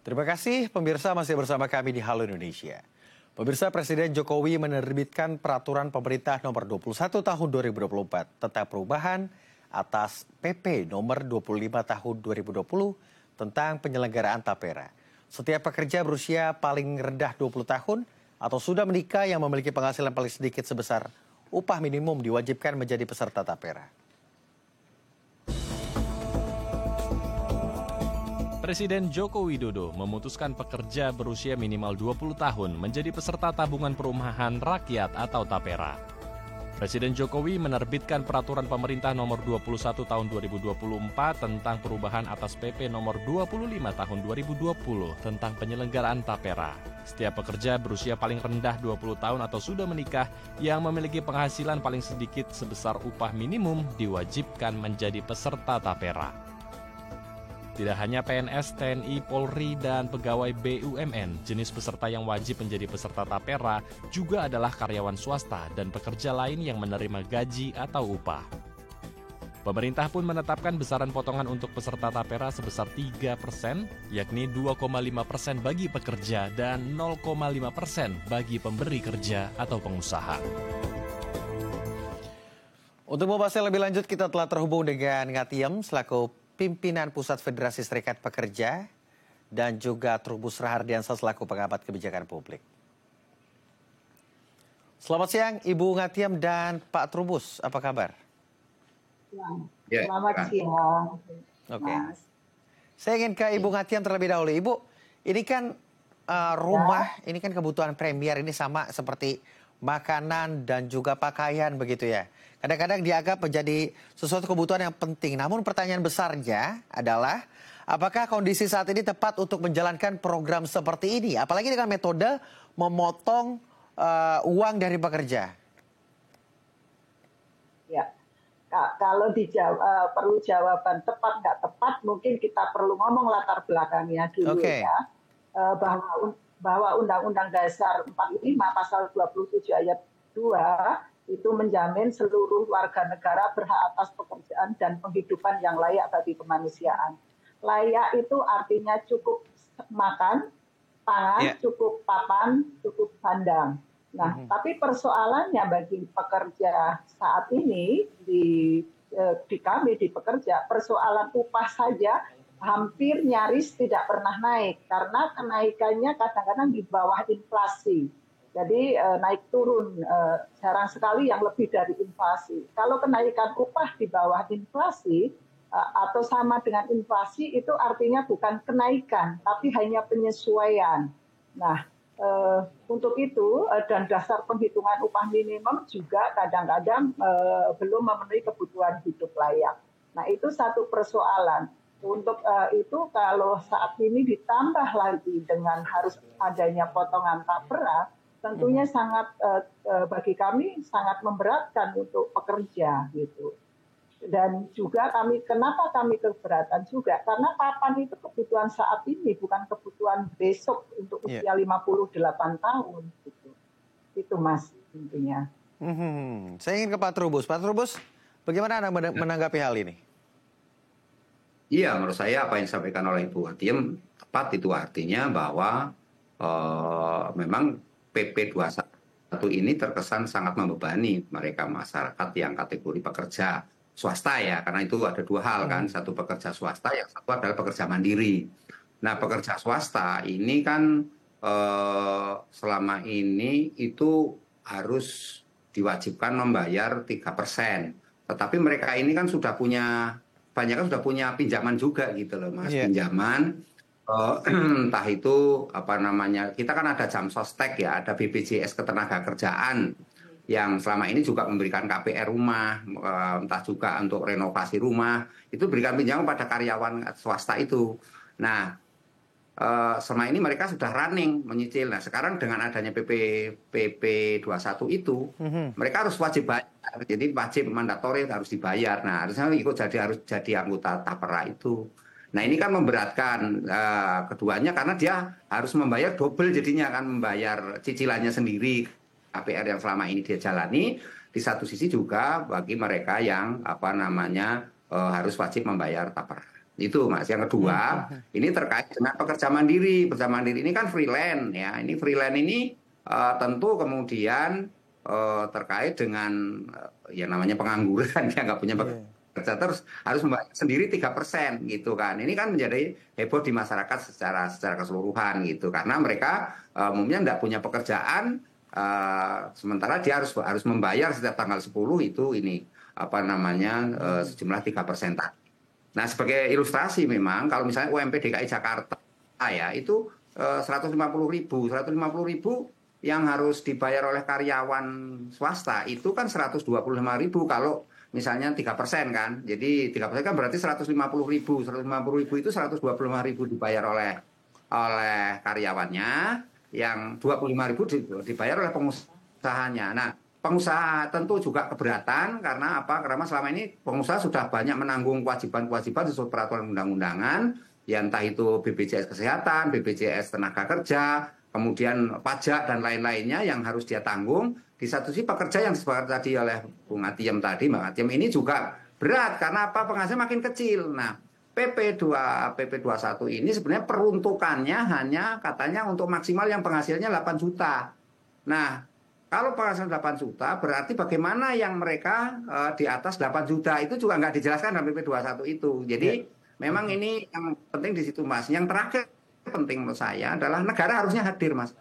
Terima kasih pemirsa masih bersama kami di Halo Indonesia. Pemirsa, Presiden Jokowi menerbitkan peraturan pemerintah nomor 21 tahun 2024 tentang perubahan atas PP nomor 25 tahun 2020 tentang penyelenggaraan tapera. Setiap pekerja berusia paling rendah 20 tahun atau sudah menikah yang memiliki penghasilan paling sedikit sebesar upah minimum diwajibkan menjadi peserta tapera. Presiden Joko Widodo memutuskan pekerja berusia minimal 20 tahun menjadi peserta tabungan perumahan rakyat atau tapera. Presiden Jokowi menerbitkan peraturan pemerintah nomor 21 tahun 2024 tentang perubahan atas PP nomor 25 tahun 2020 tentang penyelenggaraan tapera. Setiap pekerja berusia paling rendah 20 tahun atau sudah menikah yang memiliki penghasilan paling sedikit sebesar upah minimum diwajibkan menjadi peserta tapera. Tidak hanya PNS, TNI, Polri, dan pegawai BUMN, jenis peserta yang wajib menjadi peserta tapera juga adalah karyawan swasta dan pekerja lain yang menerima gaji atau upah. Pemerintah pun menetapkan besaran potongan untuk peserta tapera sebesar 3%, yakni 2,5% bagi pekerja dan 0,5% bagi pemberi kerja atau pengusaha. Untuk membahasnya lebih lanjut, kita telah terhubung dengan Ngatiem selaku Pimpinan Pusat Federasi Serikat Pekerja dan juga Trubus Rahardiansyah selaku pengamat kebijakan publik. Selamat siang Ibu Ngatiem dan Pak Trubus, apa kabar? Ya, selamat siang. Oke. Saya ingin ke Ibu Ngatiem terlebih dahulu. Ibu, ini kan rumah, ini kan kebutuhan premier, ini sama seperti makanan dan juga pakaian begitu ya. Kadang-kadang dianggap menjadi sesuatu kebutuhan yang penting. Namun pertanyaan besarnya adalah apakah kondisi saat ini tepat untuk menjalankan program seperti ini? Apalagi dengan metode memotong uang dari pekerja. Ya, kalau perlu jawaban tepat nggak tepat, mungkin kita perlu ngomong latar belakangnya dulu ya. Bahwa Undang-Undang Dasar 45 Pasal 27 Ayat 2 itu menjamin seluruh warga negara berhak atas pekerjaan dan penghidupan yang layak bagi kemanusiaan. Layak itu artinya cukup makan, pangan, cukup papan, cukup sandang. Nah, tapi persoalannya bagi pekerja saat ini di kami di pekerja, persoalan upah saja hampir nyaris tidak pernah naik karena kenaikannya kadang-kadang di bawah inflasi. Jadi naik turun, jarang sekali yang lebih dari inflasi. Kalau kenaikan upah di bawah inflasi atau sama dengan inflasi itu artinya bukan kenaikan, tapi hanya penyesuaian. Nah, untuk itu dan dasar penghitungan upah minimum juga kadang-kadang belum memenuhi kebutuhan hidup layak. Nah, itu satu persoalan. Untuk itu kalau saat ini ditambah lagi dengan harus adanya potongan tapera, tentunya sangat bagi kami sangat memberatkan untuk pekerja gitu. Dan juga kenapa kami keberatan juga karena papan itu kebutuhan saat ini bukan kebutuhan besok untuk usia 58 tahun gitu. Itu Mas intinya. Saya ingin ke Pak Trubus. Pak Trubus, bagaimana Anda menanggapi hal ini? Iya, menurut saya apa yang disampaikan oleh Ibu Ngatiem tepat, itu artinya bahwa memang PP 21 ini terkesan sangat membebani mereka masyarakat yang kategori pekerja swasta ya, karena itu ada dua hal kan, satu pekerja swasta, yang satu adalah pekerja mandiri. Nah, pekerja swasta ini kan selama ini itu harus diwajibkan membayar 3%. Tetapi mereka ini kan sudah punya, banyak kan sudah punya pinjaman juga gitu loh Mas, pinjaman. Entah itu apa namanya, kita kan ada jam sostek ya, ada BPJS Ketenagakerjaan yang selama ini juga memberikan KPR rumah, entah juga untuk renovasi rumah, itu berikan pinjaman pada karyawan swasta itu. Nah, selama ini mereka sudah running menyicil. Nah, sekarang dengan adanya PP 21 itu, mereka harus wajib bayar. Jadi wajib mandatori harus dibayar. Nah, harusnya harus jadi anggota tapera itu. Nah, ini kan memberatkan keduanya karena dia harus membayar double, jadinya akan membayar cicilannya sendiri KPR yang selama ini dia jalani. Di satu sisi juga bagi mereka yang harus wajib membayar tapera. Itu Mas. Yang kedua, ini terkait dengan pekerja mandiri. Pekerja mandiri ini kan freelance ya. Ini freelance ini tentu kemudian terkait dengan ya namanya pengangguran, dia nggak punya pekerja terus harus membayar sendiri 3% gitu kan. Ini kan menjadi heboh di masyarakat secara keseluruhan gitu. Karena mereka umumnya nggak punya pekerjaan, sementara dia harus membayar setiap tanggal 10 itu ini sejumlah 3% tadi. Nah, sebagai ilustrasi memang kalau misalnya UMP DKI Jakarta ya itu 150.000 yang harus dibayar oleh karyawan swasta itu kan 125.000 kalau misalnya 3% kan. Jadi 3% kan berarti 150.000. 150.000 itu 125.000 dibayar oleh karyawannya, yang 25.000 dibayar oleh pengusahanya. Nah, pengusaha tentu juga keberatan karena apa? Karena selama ini pengusaha sudah banyak menanggung kewajiban-kewajiban sesuai peraturan undang-undangan, ya entah itu BPJS Kesehatan, BPJS Tenaga Kerja, kemudian pajak dan lain-lainnya yang harus dia tanggung. Di satu sisi pekerja yang disepakati tadi oleh Bung Atiem tadi, Mbak Atiem ini juga berat karena apa? Penghasilan makin kecil. Nah, PP 21 ini sebenarnya peruntukannya hanya katanya untuk maksimal yang penghasilannya 8 juta. Nah, kalau penghasilan 8 juta, berarti bagaimana yang mereka di atas 8 juta itu juga nggak dijelaskan dalam PP 21 itu. Jadi memang ini yang penting di situ, Mas. Yang terakhir penting menurut saya adalah negara harusnya hadir, Mas.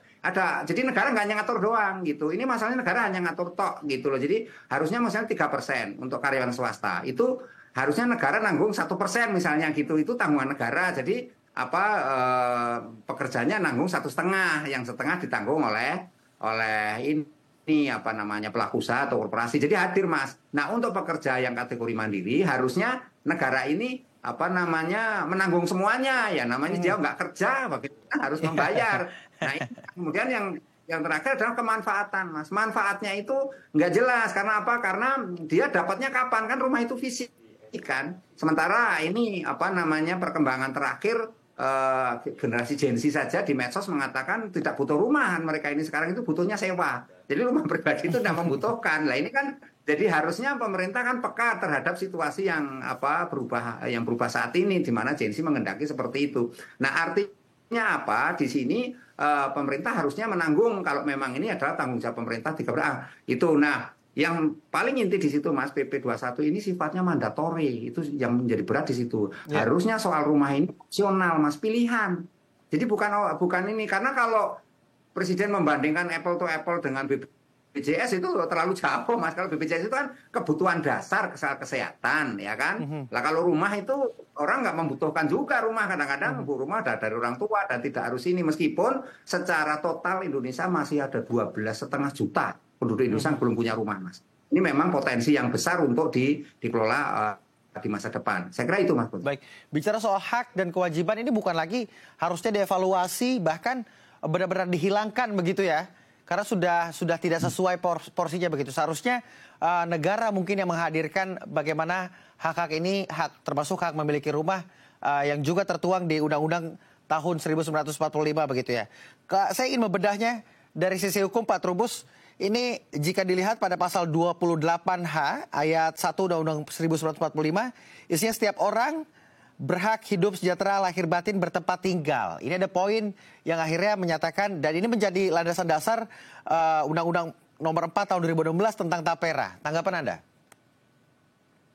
Jadi negara nggak hanya ngatur doang gitu. Ini masalahnya negara hanya ngatur tok gitu loh. Jadi harusnya misalnya 3% untuk karyawan swasta. Itu harusnya negara nanggung 1% misalnya gitu. Itu tanggungan negara. Jadi pekerjanya nanggung 1,5, yang setengah ditanggung oleh ini pelaku usaha atau korporasi. Jadi hadir, Mas. Nah, untuk pekerja yang kategori mandiri harusnya negara ini menanggung semuanya. Ya namanya dia nggak kerja, bagaimana harus membayar. Nah, kemudian yang terakhir adalah kemanfaatan, Mas. Manfaatnya itu nggak jelas karena apa? Karena dia dapatnya kapan, kan rumah itu fisik kan. Sementara ini perkembangan terakhir generasi Gen Z saja di medsos mengatakan tidak butuh rumahan, mereka ini sekarang itu butuhnya sewa. Jadi rumah pribadi itu tidak membutuhkan. Lah ini kan jadi harusnya pemerintah kan peka terhadap situasi yang berubah saat ini di mana Gen Z menghendaki seperti itu. Nah, artinya apa? Di sini pemerintah harusnya menanggung kalau memang ini adalah tanggung jawab pemerintah itu. Nah, yang paling inti di situ, Mas, PP 21 ini sifatnya mandatori. Itu yang menjadi berat di situ. Harusnya soal rumah ini opsional, Mas, pilihan. Jadi bukan ini, karena kalau Presiden membandingkan apple to apple dengan BPJS itu terlalu jauh, Mas. Kalau BPJS itu kan kebutuhan dasar kesehatan, ya kan? Lah kalau rumah itu orang nggak membutuhkan juga rumah. Kadang-kadang rumah dari orang tua dan tidak harus ini. Meskipun secara total Indonesia masih ada 12,5 juta penduduk Indonesia belum punya rumah, Mas. Ini memang potensi yang besar untuk dikelola di masa depan. Saya kira itu, Mas. Baik, bicara soal hak dan kewajiban ini bukan lagi harusnya dievaluasi, bahkan benar-benar dihilangkan begitu ya. Karena sudah tidak sesuai porsinya begitu. Seharusnya negara mungkin yang menghadirkan bagaimana hak-hak ini, termasuk hak memiliki rumah yang juga tertuang di Undang-Undang tahun 1945 begitu ya. Saya ingin membedahnya dari sisi hukum, Pak Trubus. Ini jika dilihat pada pasal 28H ayat 1 Undang-Undang 1945, isinya setiap orang berhak hidup sejahtera lahir batin bertempat tinggal. Ini ada poin yang akhirnya menyatakan, dan ini menjadi landasan dasar Undang-Undang nomor 4 tahun 2016 tentang Tapera. Tanggapan Anda?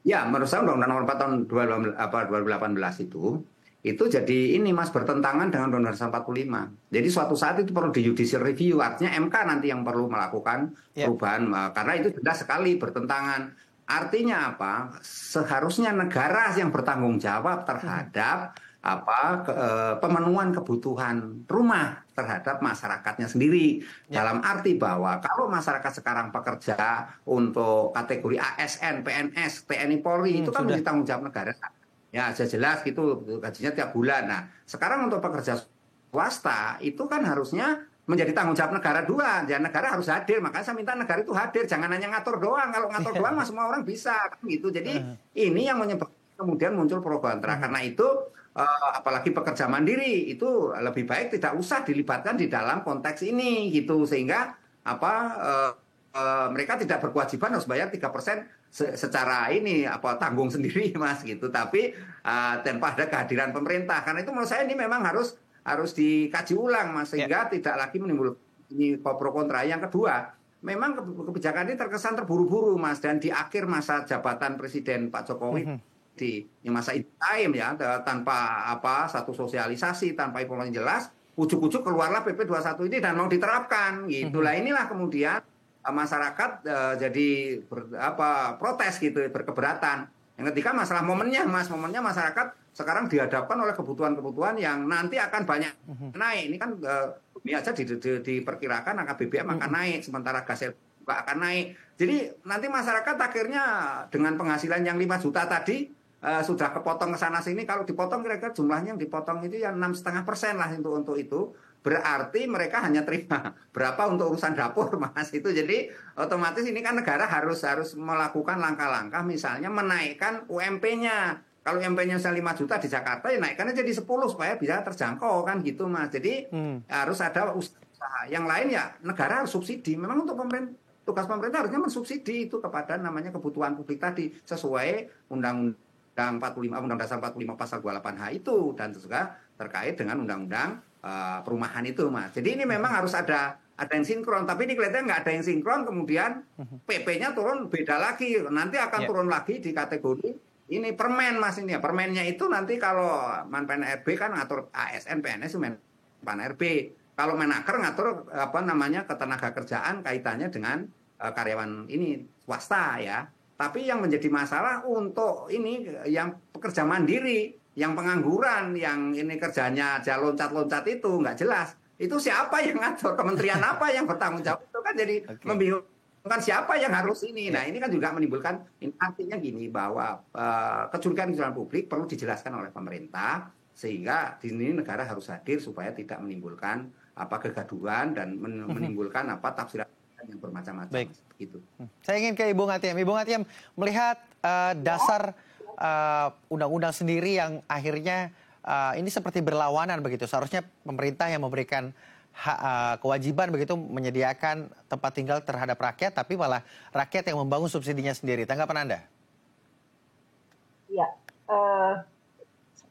Ya, menurut saya Undang-Undang nomor 4 tahun 2018 itu jadi ini, Mas, bertentangan dengan Undang-Undang 45. Jadi suatu saat itu perlu di judicial review, artinya MK nanti yang perlu melakukan perubahan karena itu jelas sekali bertentangan. Artinya apa? Seharusnya negara yang bertanggung jawab terhadap pemenuhan kebutuhan rumah terhadap masyarakatnya sendiri. Dalam arti bahwa kalau masyarakat sekarang pekerja untuk kategori ASN, PNS, TNI Polri itu kan menjadi tanggung jawab negara. Ya, jelas gitu, gajinya tiap bulan. Nah, sekarang untuk pekerja swasta itu kan harusnya menjadi tanggung jawab negara dua. Dan negara harus hadir. Makanya saya minta negara itu hadir, jangan hanya ngatur doang. Kalau ngatur doang mah semua orang bisa gitu. Jadi ini yang menyebabkan kemudian muncul pro kontra. Karena itu apalagi pekerja mandiri itu lebih baik tidak usah dilibatkan di dalam konteks ini gitu. Sehingga mereka tidak berkewajiban harus bayar 3% secara ini tanggung sendiri Mas gitu, tapi tanpa ada kehadiran pemerintah. Karena itu menurut saya ini memang harus dikaji ulang Mas, sehingga tidak lagi menimbulkan ini pro kontra. Yang kedua, memang kebijakan ini terkesan terburu-buru Mas, dan di akhir masa jabatan Presiden Pak Jokowi di masa time ya, tanpa satu sosialisasi, tanpa informasi jelas, ujuk-ujuk keluarlah PP 21 ini dan mau diterapkan gitu. Lah inilah kemudian masyarakat jadi protes gitu, berkeberatan. Yang ketiga masalah momennya Mas, masyarakat sekarang dihadapkan oleh kebutuhan-kebutuhan yang nanti akan banyak naik. Ini kan ini aja diperkirakan angka BBM akan naik, sementara gas juga akan naik. Jadi nanti masyarakat akhirnya dengan penghasilan yang 5 juta tadi sudah kepotong ke sana sini, kalau dipotong kira-kira jumlahnya yang dipotong itu ya 6,5% lah untuk itu. Berarti mereka hanya terima berapa untuk urusan dapur Mas itu. Jadi otomatis ini kan negara harus melakukan langkah-langkah, misalnya menaikkan UMP-nya. Kalau UMP-nya misalnya 5 juta di Jakarta, ya naikkannya jadi 10 supaya bisa terjangkau kan gitu Mas. Jadi harus ada usaha. Yang lain ya negara harus subsidi. Memang untuk tugas pemerintah harusnya mensubsidi itu kepada namanya kebutuhan publik tadi sesuai Undang-Undang 45, Undang Dasar 45 pasal 28H itu, dan juga terkait dengan Undang-Undang perumahan itu Mas. Jadi ini memang harus ada yang sinkron, tapi ini kelihatannya nggak ada yang sinkron, kemudian PP-nya turun beda lagi, nanti akan turun lagi di kategori ini permen Mas ini ya. Permennya itu nanti kalau Menpan RB kan ngatur ASN, PNS, Menpan RB. Kalau Menaker ngatur ketenaga kerjaan kaitannya dengan karyawan ini swasta ya. Tapi yang menjadi masalah untuk ini yang pekerja mandiri, yang pengangguran, yang ini kerjanya aja loncat-loncat itu nggak jelas. Itu siapa yang ngatur? Kementerian apa yang bertanggung jawab? Itu kan jadi membingungkan siapa yang harus ini. Nah ini kan juga menimbulkan, artinya gini bahwa kecurigaan publik perlu dijelaskan oleh pemerintah, sehingga di sini negara harus hadir supaya tidak menimbulkan kegaduhan dan menimbulkan tafsiran yang bermacam-macam. Baik. Gitu. Saya ingin ke Ibu Ngatiam. Ibu Ngatiam melihat dasar undang-undang sendiri yang akhirnya ini seperti berlawanan begitu. Seharusnya pemerintah yang memberikan kewajiban begitu menyediakan tempat tinggal terhadap rakyat, tapi malah rakyat yang membangun subsidinya sendiri. Tanggapan Anda? Ya,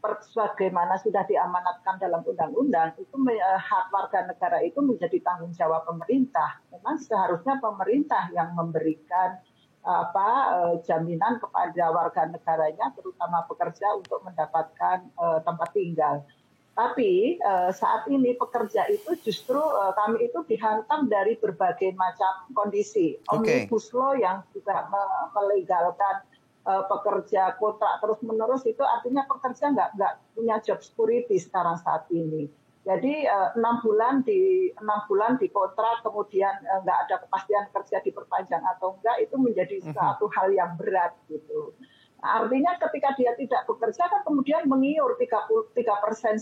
sebagaimana sudah diamanatkan dalam undang-undang, itu hak warga negara itu menjadi tanggung jawab pemerintah. Memang seharusnya pemerintah yang memberikan jaminan kepada warga negaranya, terutama pekerja, untuk mendapatkan tempat tinggal. Tapi saat ini pekerja itu justru kami itu dihantam dari berbagai macam kondisi. Omnibus Law yang juga melegalkan pekerja kontrak terus-menerus, itu artinya pekerja nggak punya job security sekarang saat ini. Jadi 6 bulan di kontrak, kemudian nggak ada kepastian kerja diperpanjang atau enggak, itu menjadi suatu hal yang berat gitu. Nah, artinya ketika dia tidak bekerja kan kemudian mengiur 33%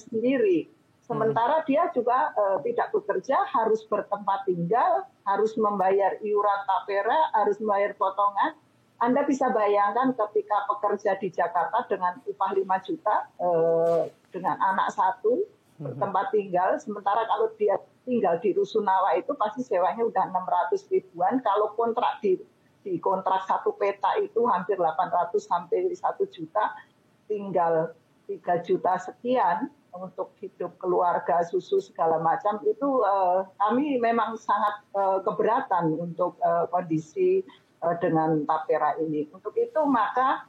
sendiri. Sementara dia juga tidak bekerja, harus bertempat tinggal, harus membayar iuran tapera, harus membayar potongan. Anda bisa bayangkan ketika pekerja di Jakarta dengan upah 5 juta, dengan anak 1, bertempat tinggal, sementara kalau dia tinggal di Rusunawa itu pasti sewanya udah 600 ribuan, kalau kontrak di kontrak satu peta itu hampir 800 sampai 1 juta, tinggal 3 juta sekian untuk hidup keluarga, susu segala macam, itu kami memang sangat keberatan untuk kondisi dengan tapera ini. Untuk itu maka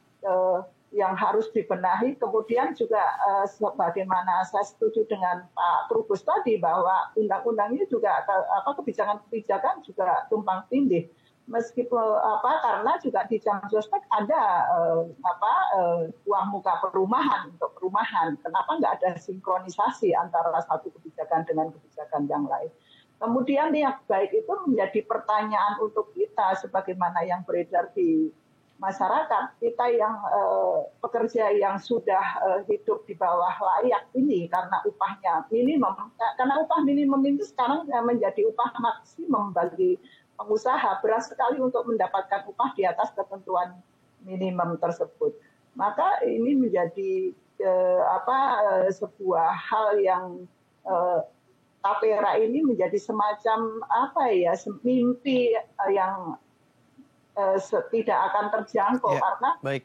yang harus dibenahi, kemudian juga sebagaimana saya setuju dengan Pak Trubus tadi bahwa undang-undangnya juga kebijakan-kebijakan juga tumpang tindih. Meskipun karena juga di jam sosmed ada uang muka perumahan untuk perumahan. Kenapa nggak ada sinkronisasi antara satu kebijakan dengan kebijakan yang lain? Kemudian yang baik itu menjadi pertanyaan untuk kita, sebagaimana yang beredar di masyarakat, kita yang pekerja yang sudah hidup di bawah layak ini karena upahnya minimum, karena upah minimum itu sekarang menjadi upah maksimum bagi pengusaha, berat sekali untuk mendapatkan upah di atas ketentuan minimum tersebut. Maka ini menjadi sebuah hal yang tapera ini menjadi semacam mimpi yang tidak akan terjangkau karena baik.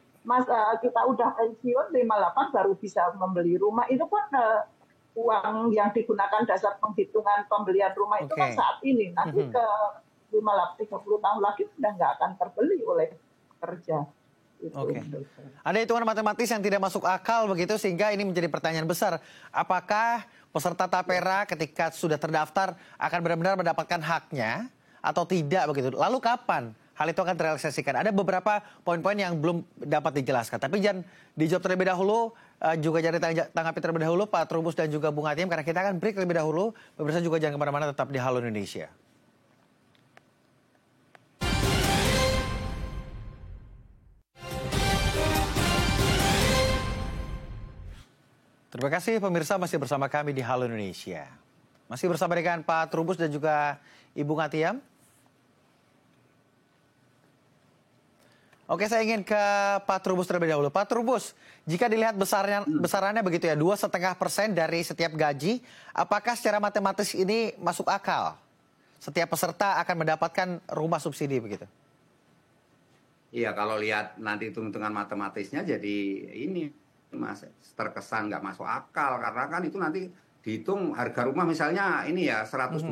Kita udah pensiun 58 baru bisa membeli rumah. Itu kan uang yang digunakan dasar penghitungan pembelian rumah itu kan saat ini. Nanti ke 30 tahun lagi sudah nggak akan terbeli oleh pekerja. Ada hitungan matematis yang tidak masuk akal begitu sehingga ini menjadi pertanyaan besar. Apakah peserta tapera ketika sudah terdaftar akan benar-benar mendapatkan haknya atau tidak begitu? Lalu kapan hal itu akan terrealisasikan? Ada beberapa poin-poin yang belum dapat dijelaskan. Tapi jangan dijawab terlebih dahulu, juga jangan ditanggapi terlebih dahulu Pak Trubus dan juga Bung Atiem, karena kita akan break terlebih dahulu. Pemirsa juga jangan kemana-mana, tetap di Halo Indonesia. Terima kasih pemirsa masih bersama kami di Halo Indonesia. Masih bersama dengan Pak Trubus dan juga Ibu Atiem. Oke, saya ingin ke Pak Trubus terlebih dahulu. Pak Trubus, jika dilihat besarannya begitu ya, 2,5% dari setiap gaji, apakah secara matematis ini masuk akal? Setiap peserta akan mendapatkan rumah subsidi begitu? Iya, kalau lihat nanti hitung-hitungan matematisnya jadi ini Mas, terkesan nggak masuk akal karena kan itu nanti dihitung harga rumah misalnya ini ya 125.000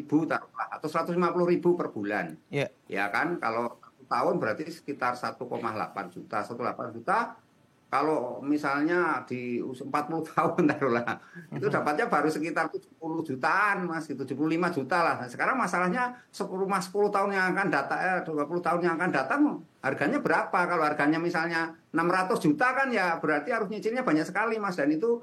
taruhlah atau 150.000 per bulan. Ya kan, kalau tahun berarti sekitar 1,8 juta. 1,8 juta kalau misalnya di 40 tahun taruhlah itu dapatnya baru sekitar 70 jutaan Mas, gitu 75 juta lah. Nah, sekarang masalahnya rumah 10 tahun yang akan datang 20 tahun yang akan datang harganya berapa? Kalau harganya misalnya 600 juta kan ya berarti harus nyicilnya banyak sekali Mas, dan itu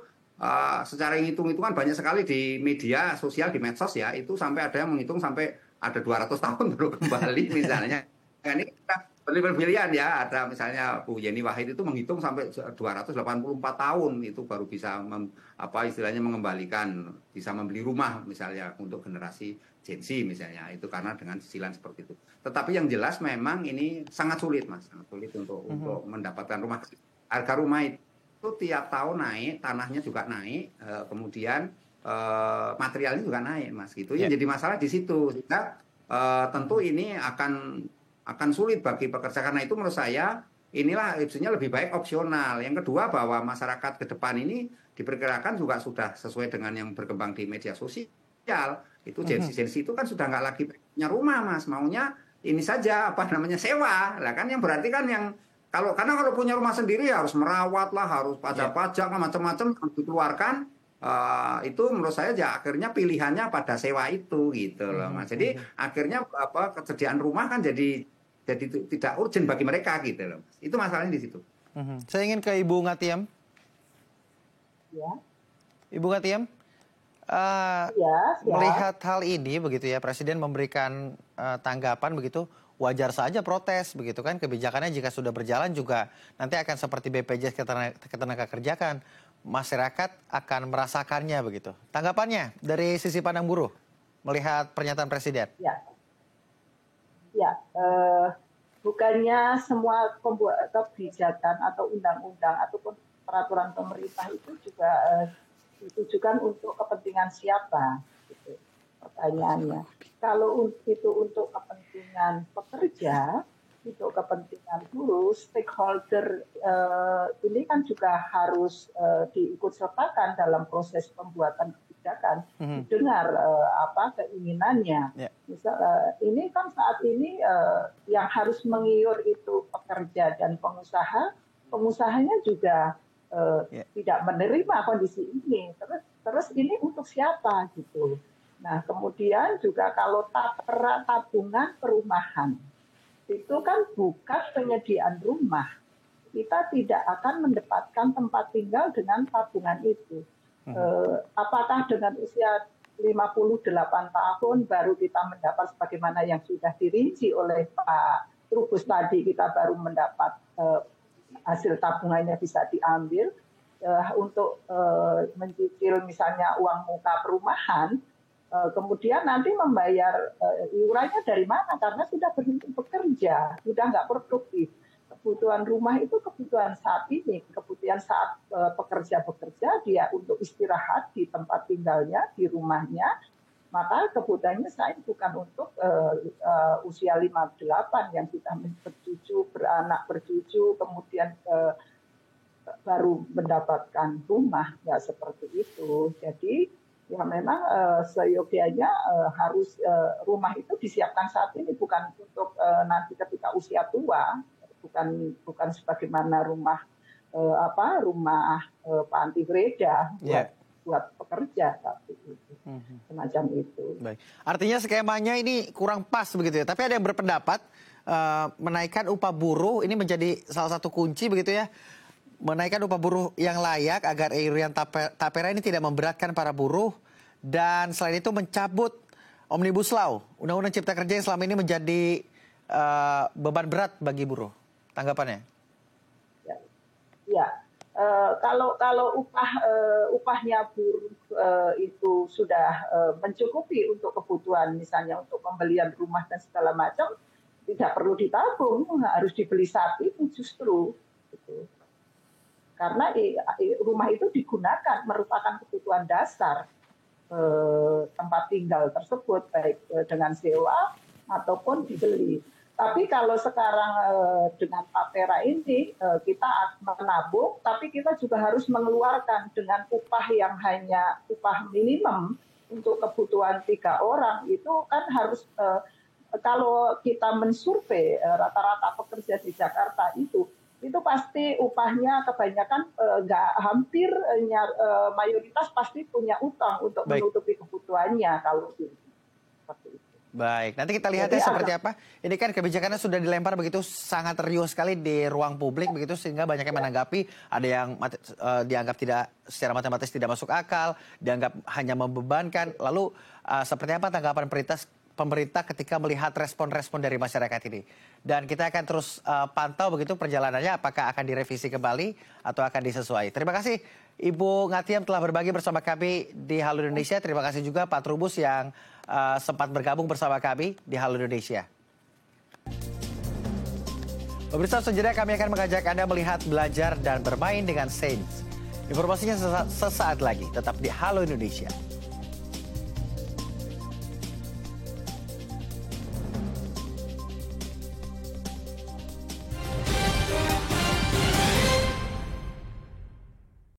secara hitung-hitungan banyak sekali di media sosial, di medsos ya, itu sampai ada yang menghitung sampai ada 200 tahun baru kembali misalnya. Nah, ini kita berlian ya, ada misalnya Bu Yeni Wahid itu menghitung sampai 284 tahun itu baru bisa istilahnya mengembalikan, bisa membeli rumah misalnya untuk generasi Gen Z misalnya, itu karena dengan cicilan seperti itu. Tetapi yang jelas memang ini sangat sulit Mas, sangat sulit untuk mendapatkan rumah. Harga rumah itu tiap tahun naik, tanahnya juga naik, kemudian materialnya juga naik Mas, gitu. Ya, jadi masalah di situ. Sehingga tentu ini akan sulit bagi pekerja, karena itu menurut saya inilah opsinya lebih baik opsional. Yang kedua, bahwa masyarakat ke depan ini diperkirakan juga sudah sesuai dengan yang berkembang di media sosial. Itu Gen Z itu kan sudah nggak lagi punya rumah Mas, maunya ini saja sewa lah kan, yang berarti kan yang karena kalau punya rumah sendiri harus merawat lah, harus pajak-pajak macam-macam harus dikeluarkan. Itu menurut saya ya akhirnya pilihannya pada sewa itu gitu loh Mas. Jadi akhirnya ketersediaan rumah kan jadi tidak urgent bagi mereka gitu loh Mas. Itu masalahnya di situ. Saya ingin ke Ibu Atiem. Ya. Ibu Atiem, melihat hal ini begitu ya, Presiden memberikan tanggapan begitu, wajar saja protes begitu kan, kebijakannya jika sudah berjalan juga nanti akan seperti BPJS Ketenagakerjaan, masyarakat akan merasakannya begitu. Tanggapannya dari sisi pandang buruh melihat pernyataan Presiden? Bukannya semua pembuat kebijakan atau undang-undang ataupun peraturan pemerintah itu juga ditujukan untuk kepentingan siapa? Gitu. Pertanyaannya, kalau itu untuk kepentingan pekerja, untuk kepentingan buruh, stakeholder ini kan juga harus diikutsertakan dalam proses pembuatan kebijakan, dengar keinginannya. Misal ini kan saat ini yang harus mengiur itu pekerja dan pengusaha, pengusahanya juga tidak menerima kondisi ini. Terus ini untuk siapa gitu? Nah, kemudian juga kalau tabungan perumahan itu kan bukan penyediaan rumah. Kita tidak akan mendapatkan tempat tinggal dengan tabungan itu. Apakah dengan usia 58 tahun baru kita mendapat sebagaimana yang sudah dirinci oleh Pak Trubus tadi, kita baru mendapat hasil tabungannya bisa diambil untuk mencicil misalnya uang muka perumahan. Kemudian nanti membayar iurannya dari mana? Karena sudah berhenti bekerja, sudah nggak produktif. Kebutuhan rumah itu kebutuhan saat ini, kebutuhan saat pekerja bekerja, dia untuk istirahat di tempat tinggalnya, di rumahnya, maka kebutuhannya saya bukan untuk usia 58 yang sudah bercucu, beranak bercucu, kemudian baru mendapatkan rumah, nggak seperti itu. Jadi ya memang seyogianya harus rumah itu disiapkan saat ini, bukan untuk nanti ketika usia tua, bukan sebagaimana rumah rumah panti Breda buat pekerja, tapi itu semacam itu. Baik. Artinya skemanya ini kurang pas begitu ya. Tapi ada yang berpendapat menaikkan upah buruh ini menjadi salah satu kunci begitu ya. Menaikkan upah buruh yang layak agar Irian Tapera ini tidak memberatkan para buruh, dan selain itu mencabut Omnibus Law, Undang-Undang Cipta Kerja yang selama ini menjadi beban berat bagi buruh. Tanggapannya? Ya. Kalau upahnya buruh itu sudah mencukupi untuk kebutuhan, misalnya untuk pembelian rumah dan segala macam, tidak perlu ditabung, harus dibeli saat itu justru. Gitu. Karena rumah itu digunakan, merupakan kebutuhan dasar tempat tinggal tersebut, baik dengan sewa ataupun dibeli. Tapi kalau sekarang dengan Tapera ini kita menabung, tapi kita juga harus mengeluarkan dengan upah yang hanya upah minimum untuk kebutuhan 3 orang, itu kan harus kalau kita mensurvei rata-rata pekerja di Jakarta itu pasti upahnya kebanyakan hampir mayoritas pasti punya utang untuk menutupi kebutuhannya kalau seperti itu. Baik, nanti kita lihat ya seperti apa. Ini kan kebijakannya sudah dilempar begitu sangat riuh sekali di ruang publik begitu, sehingga banyak yang menanggapi. Ada yang dianggap tidak secara matematis tidak masuk akal, dianggap hanya membebankan. Lalu seperti apa tanggapan pemerintah ketika melihat respon-respon dari masyarakat ini? Dan kita akan terus pantau begitu perjalanannya, apakah akan direvisi kembali atau akan disesuaikan. Terima kasih Ibu Ngatiam telah berbagi bersama kami di Halo Indonesia. Terima kasih juga Pak Trubus yang sempat bergabung bersama kami di Halo Indonesia. Pemirsa, sejenak kami akan mengajak Anda melihat, belajar, dan bermain dengan sains. Informasinya sesaat lagi, tetap di Halo Indonesia.